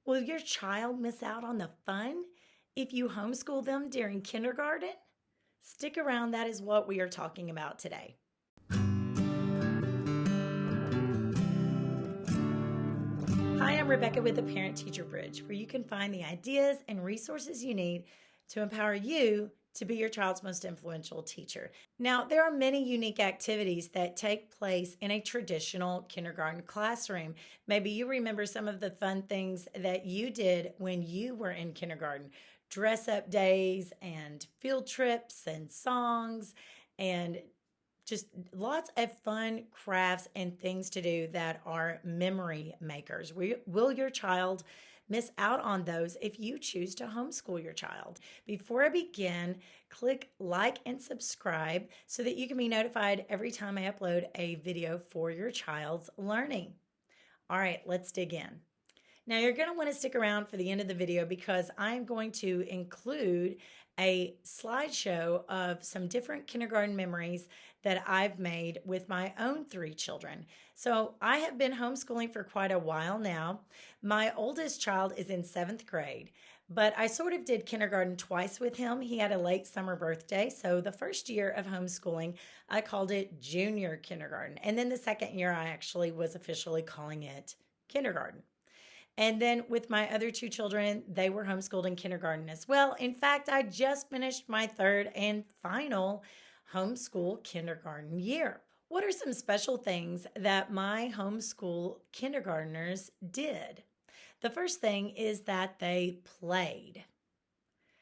Will your child miss out on the fun if you homeschool them during kindergarten? Stick around, that is what we are talking about today. Hi, I'm Rebecca with the Parent Teacher Bridge, where you can find the ideas and resources you need to empower you to be your child's most influential teacher. Now, there are many unique activities that take place in a traditional kindergarten classroom. Maybe you remember some of the fun things that you did when you were in kindergarten. Dress up days and field trips and songs and just lots of fun crafts and things to do that are memory makers. Will your child miss out on those if you choose to homeschool your child? Before I begin, click like and subscribe so that you can be notified every time I upload a video for your child's learning. All right, let's dig in. Now you're going to want to stick around for the end of the video because I'm going to include a slideshow of some different kindergarten memories that I've made with my own 3 children. So I have been homeschooling for quite a while now. My oldest child is in 7th grade, but I sort of did kindergarten twice with him. He had a late summer birthday. So the first year of homeschooling, I called it junior kindergarten. And then the second year, I actually was officially calling it kindergarten. And then with my other 2 children, they were homeschooled in kindergarten as well. In fact, I just finished my 3rd and final homeschool kindergarten year. What are some special things that my homeschool kindergartners did? The first thing is that they played.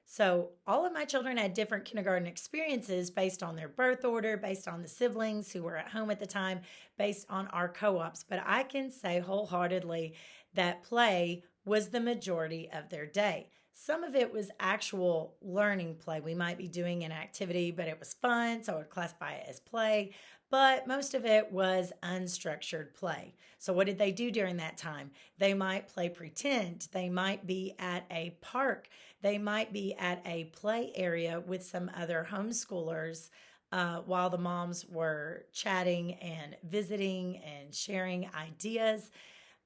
So all of my children had different kindergarten experiences based on their birth order, based on the siblings who were at home at the time, based on our co-ops. But I can say wholeheartedly that play was the majority of their day. Some of it was actual learning play. We might be doing an activity, but it was fun, so I would classify it as play. But most of it was unstructured play. So what did they do during that time? They might play pretend. They might be at a park. They might be at a play area with some other homeschoolers while the moms were chatting and visiting and sharing ideas.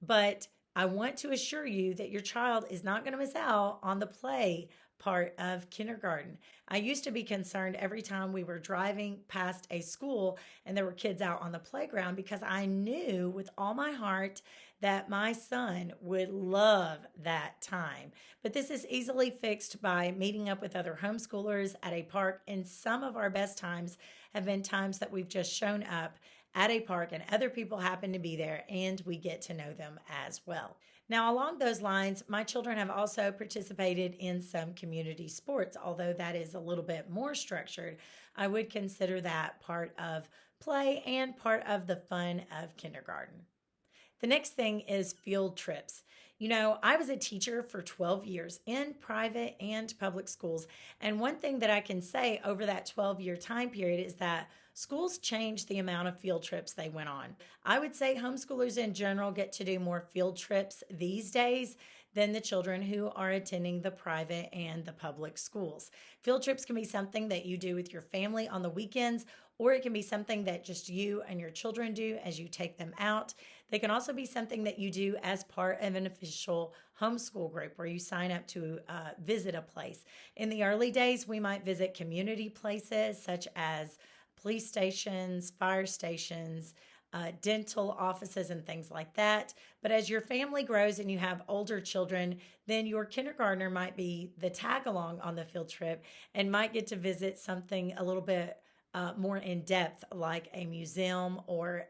But I want to assure you that your child is not going to miss out on the play part of kindergarten. I used to be concerned every time we were driving past a school and there were kids out on the playground because I knew with all my heart that my son would love that time. But this is easily fixed by meeting up with other homeschoolers at a park, and some of our best times have been times that we've just shown up at a park and other people happen to be there and we get to know them as well. Now, along those lines, my children have also participated in some community sports. Although that is a little bit more structured, I would consider that part of play and part of the fun of kindergarten. The next thing is field trips. You know, I was a teacher for 12 years in private and public schools. And one thing that I can say over that 12-year time period is that schools changed the amount of field trips they went on. I would say homeschoolers in general get to do more field trips these days than the children who are attending the private and the public schools. Field trips can be something that you do with your family on the weekends, or it can be something that just you and your children do as you take them out. They can also be something that you do as part of an official homeschool group where you sign up to visit a place. In the early days, we might visit community places such as police stations, fire stations, dental offices, and things like that. But as your family grows and you have older children, then your kindergartner might be the tag along on the field trip and might get to visit something a little bit more in depth, like a museum or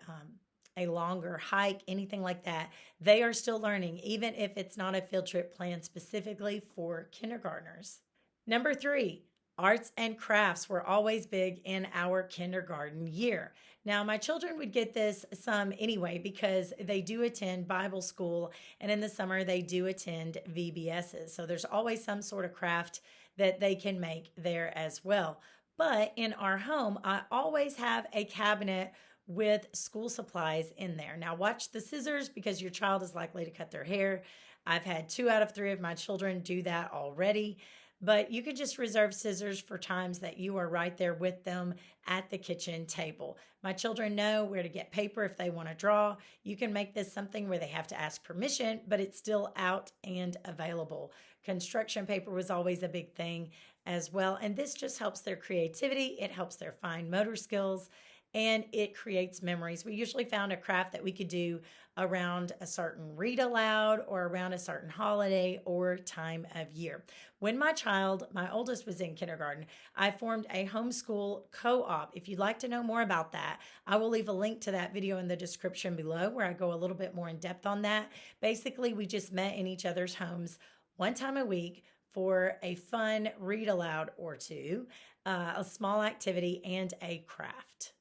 a longer hike, anything like that. They are still learning, even if it's not a field trip planned specifically for kindergartners. Number 3, arts and crafts were always big in our kindergarten year. Now, my children would get this some anyway because they do attend Bible school, and in the summer they do attend VBSs. So there's always some sort of craft that they can make there as well. But in our home, I always have a cabinet with school supplies in there. Now, watch the scissors because your child is likely to cut their hair. I've had 2 out of 3 of my children do that already. but you could just reserve scissors for times that you are right there with them at the kitchen table. My children know where to get paper if they want to draw. You can make this something where they have to ask permission, but it's still out and available. Construction paper was always a big thing as well, and this just helps their creativity, it helps their fine motor skills, and it creates memories. We usually found a craft that we could do around a certain read aloud or around a certain holiday or time of year. When my oldest, was in kindergarten, I formed a homeschool co-op. If you'd like to know more about that, I will leave a link to that video in the description below where I go a little bit more in depth on that. Basically, we just met in each other's homes one time a week for a fun read aloud or two, a small activity, and a craft.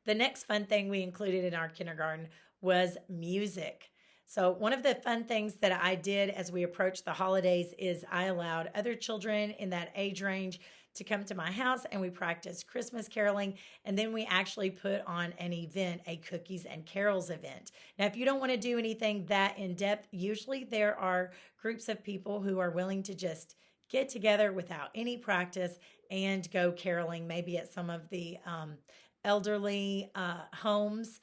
The next fun thing we included in our kindergarten was music. So, one of the fun things that I did as we approached the holidays is I allowed other children in that age range to come to my house and we practiced Christmas caroling. And then we actually put on an event, a cookies and carols event. Now, if you don't want to do anything that in depth, usually there are groups of people who are willing to just get together without any practice and go caroling, maybe at some of the elderly homes.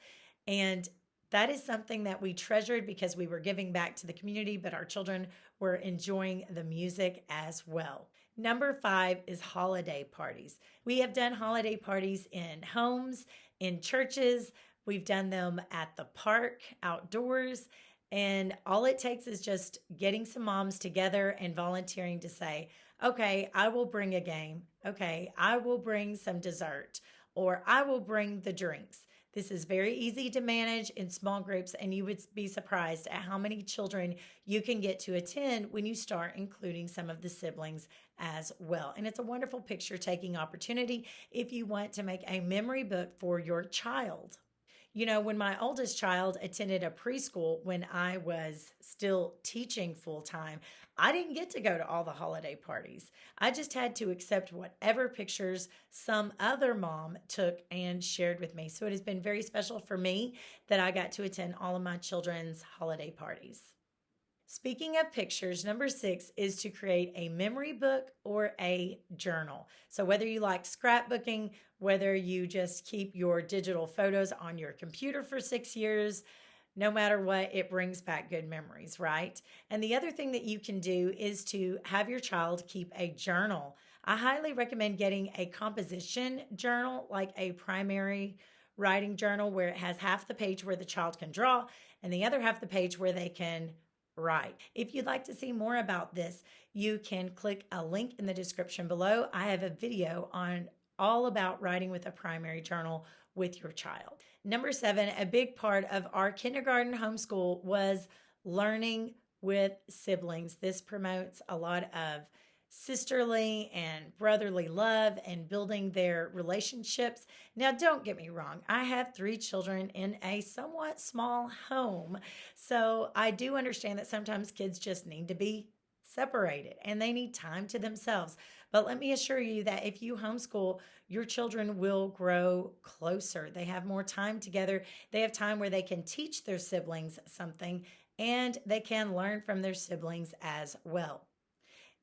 And that is something that we treasured because we were giving back to the community, but our children were enjoying the music as well. Number 5 is holiday parties. We have done holiday parties in homes, in churches. We've done them at the park, outdoors. And all it takes is just getting some moms together and volunteering to say, okay, I will bring a game. Okay, I will bring some dessert, or I will bring the drinks. This is very easy to manage in small groups, and you would be surprised at how many children you can get to attend when you start including some of the siblings as well. And it's a wonderful picture taking opportunity if you want to make a memory book for your child. You know, when my oldest child attended a preschool when I was still teaching full time, I didn't get to go to all the holiday parties. I just had to accept whatever pictures some other mom took and shared with me. So it has been very special for me that I got to attend all of my children's holiday parties. Speaking of pictures, number 6 is to create a memory book or a journal. So whether you like scrapbooking, whether you just keep your digital photos on your computer for 6 years, no matter what, it brings back good memories, right? And the other thing that you can do is to have your child keep a journal. I highly recommend getting a composition journal, like a primary writing journal, where it has half the page where the child can draw and the other half the page where they can write. If you'd like to see more about this, you can click a link in the description below. I have a video on all about writing with a primary journal with your child. Number 7, a big part of our kindergarten homeschool was learning with siblings. This promotes a lot of sisterly and brotherly love and building their relationships. Now, don't get me wrong, I have 3 children in a somewhat small home, so I do understand that sometimes kids just need to be separated and they need time to themselves. But let me assure you that if you homeschool, your children will grow closer. They have more time together. They have time where they can teach their siblings something and they can learn from their siblings as well.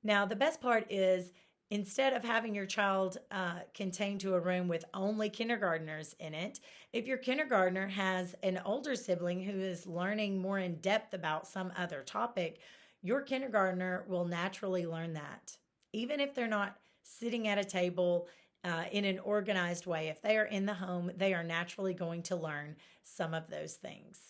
Now, the best part is instead of having your child contained to a room with only kindergartners in it, if your kindergartner has an older sibling who is learning more in depth about some other topic, your kindergartner will naturally learn that. Even if they're not sitting at a table in an organized way, if they are in the home, they are naturally going to learn some of those things.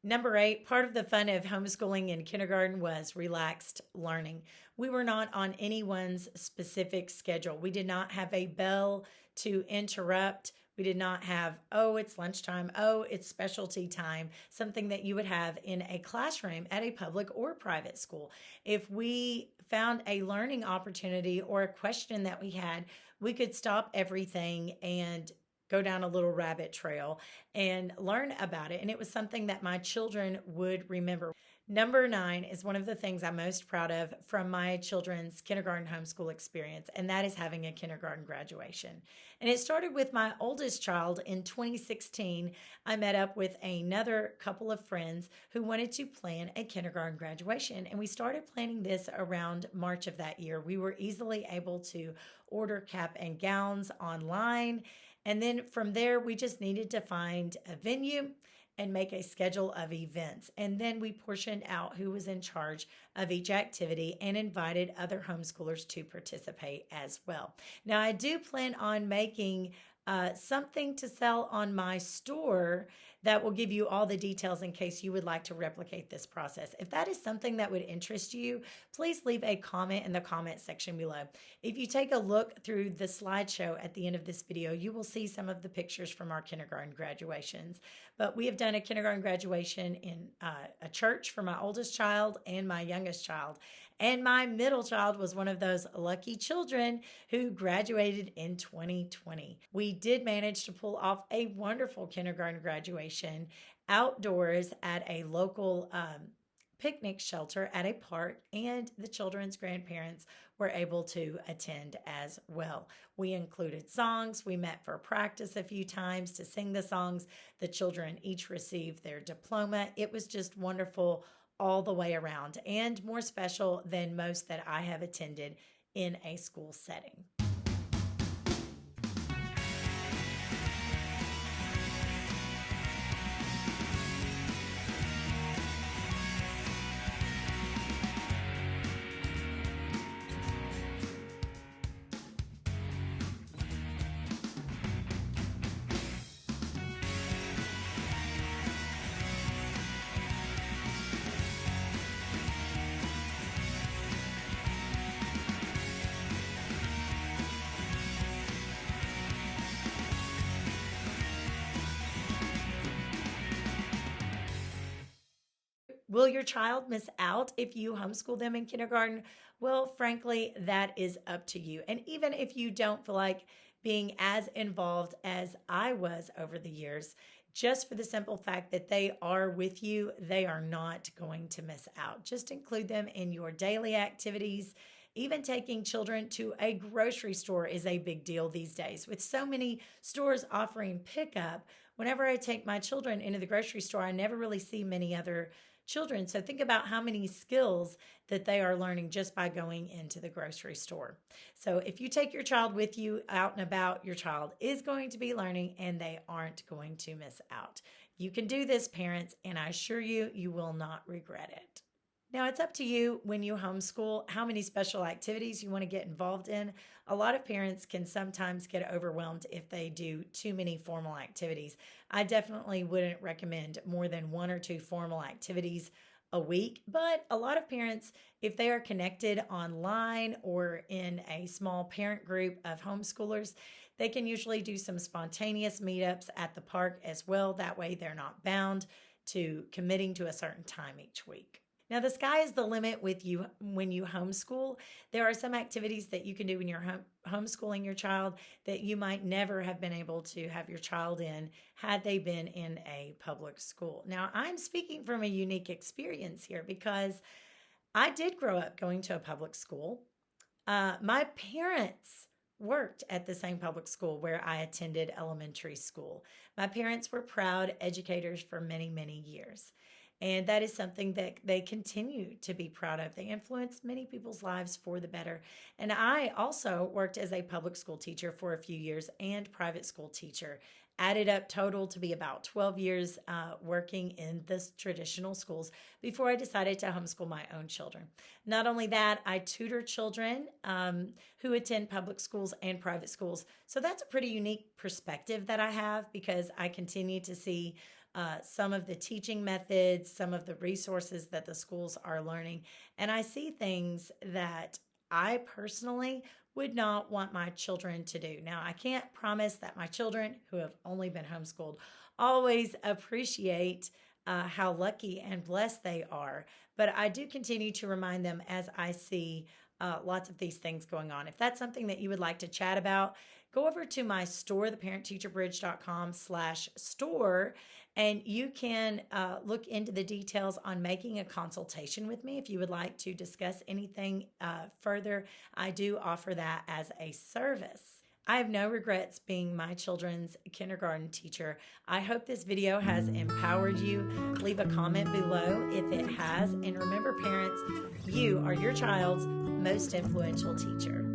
Number 8, part of the fun of homeschooling in kindergarten was relaxed learning. We were not on anyone's specific schedule. We did not have a bell to interrupt. We did not have, oh, it's lunchtime, oh, it's specialty time, something that you would have in a classroom at a public or private school. If we found a learning opportunity or a question that we had, we could stop everything and go down a little rabbit trail and learn about it. And it was something that my children would remember. Number 9 is one of the things I'm most proud of from my children's kindergarten homeschool experience, and that is having a kindergarten graduation. And it started with my oldest child in 2016. I met up with another couple of friends who wanted to plan a kindergarten graduation, and we started planning this around March of that year. We were easily able to order cap and gowns online, and then from there, we just needed to find a venue and make a schedule of events. And then we portioned out who was in charge of each activity and invited other homeschoolers to participate as well. Now, I do plan on making something to sell on my store that will give you all the details in case you would like to replicate this process. If that is something that would interest you, please leave a comment in the comment section below. If you take a look through the slideshow at the end of this video, you will see some of the pictures from our kindergarten graduations. But we have done a kindergarten graduation in a church for my oldest child and my youngest child. And my middle child was one of those lucky children who graduated in 2020. We did manage to pull off a wonderful kindergarten graduation outdoors at a local picnic shelter at a park, and the children's grandparents were able to attend as well. We included songs. We met for practice a few times to sing the songs. The children each received their diploma. It was just wonderful all the way around, and more special than most that I have attended in a school setting. Will your child miss out if you homeschool them in kindergarten? Well, frankly, that is up to you. And even if you don't feel like being as involved as I was over the years, just for the simple fact that they are with you, they are not going to miss out. Just include them in your daily activities. Even taking children to a grocery store is a big deal these days. With so many stores offering pickup, whenever I take my children into the grocery store, I never really see many other children. So think about how many skills that they are learning just by going into the grocery store. So if you take your child with you out and about, your child is going to be learning and they aren't going to miss out. You can do this, parents, and I assure you, you will not regret it. Now, it's up to you when you homeschool how many special activities you want to get involved in. A lot of parents can sometimes get overwhelmed if they do too many formal activities. I definitely wouldn't recommend more than 1 or 2 formal activities a week, but a lot of parents, if they are connected online or in a small parent group of homeschoolers, they can usually do some spontaneous meetups at the park as well. That way they're not bound to committing to a certain time each week. Now, the sky is the limit with you when you homeschool. There are some activities that you can do when you're homeschooling your child that you might never have been able to have your child in had they been in a public school. Now, I'm speaking from a unique experience here because I did grow up going to a public school. My parents worked at the same public school where I attended elementary school. My parents were proud educators for many, many years. And that is something that they continue to be proud of. They influenced many people's lives for the better. And I also worked as a public school teacher for a few years and private school teacher. Added up total to be about 12 years working in the traditional schools before I decided to homeschool my own children. Not only that, I tutor children who attend public schools and private schools. So that's a pretty unique perspective that I have because I continue to see some of the teaching methods, some of the resources that the schools are learning. And I see things that I personally would not want my children to do. Now, I can't promise that my children who have only been homeschooled always appreciate how lucky and blessed they are. But I do continue to remind them as I see lots of these things going on. If that's something that you would like to chat about, go over to my store, theparentteacherbridge.com/store, And you can look into the details on making a consultation with me if you would like to discuss anything further. I do offer that as a service. I have no regrets being my children's kindergarten teacher. I hope this video has empowered you. Leave a comment below if it has. And remember, parents, you are your child's most influential teacher.